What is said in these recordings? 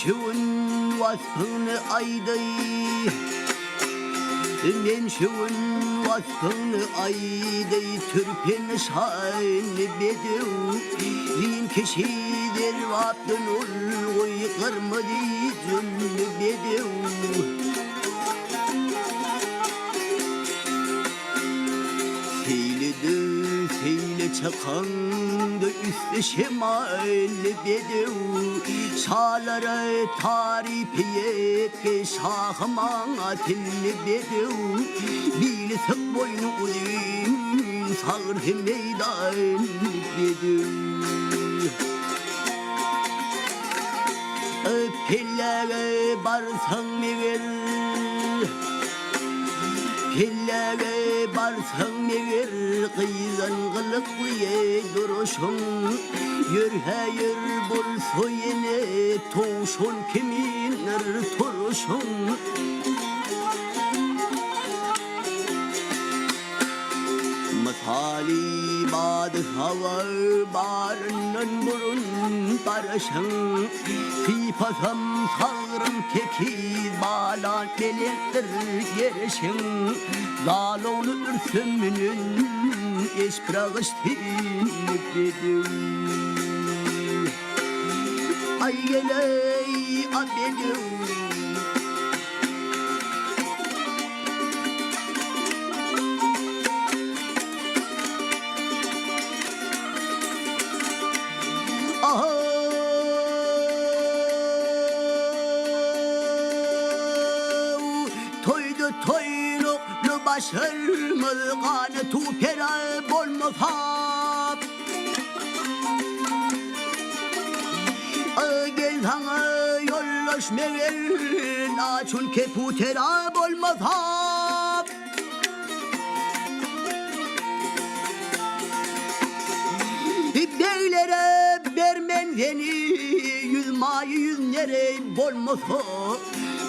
şun vasfını ayday men şun vasfını ayday türpen şahin bedev din kişidir vaptın ol oy kırmızı cünlü bedev seyle çakandı üstü şemalli bedev şalara tarif etke şahman atilli bedev bili sık boynu udin sağır meydan bedev pillere barsan meğer pillere barsan meğer kıyzan kılıklıya duruşun yür hayır bul soyene toğuşun kiminler turuşun Misali badı hava barının burun barışın Sifasam sağırım tekiz balan melektir yerişin Zalonu ürsümünün eş bırakıştığını dedim Ay geley abedim Toyluklu başırmız kanı tupera bolmaz hap Gel sana yollaş meğer Açun keputera bolmaz hap Beylere vermen beni yüzmayı yüzlere bolmaz hap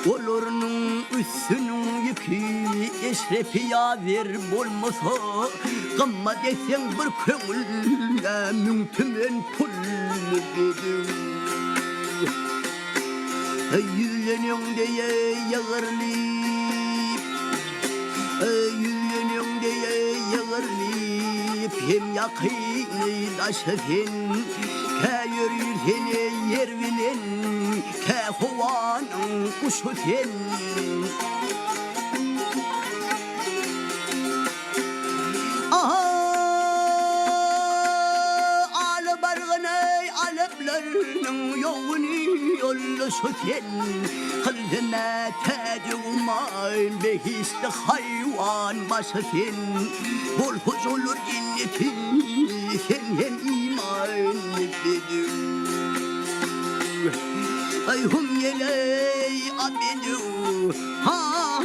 Olurunun üstünün yükü eşrefi yaver bolmasa Gamma desen bir kömülle mümtümen pullu dedim Yüzünün diye yağırlayıp Yüzünün diye yağırlayıp Hem yakını da şefin Kayır yüzeni yer bilen Kehovanın kuşu sen Alı bargınay alıplarının yoğunu yollusu sen Kılına tacı umayın behişli hayvan başı sen Bol huzurlu cennetin sen hem iman bedim Ay hum yeley abedu ha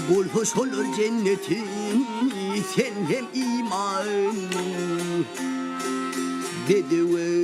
Bul hoş olur cennetin sen hem iman Bedevi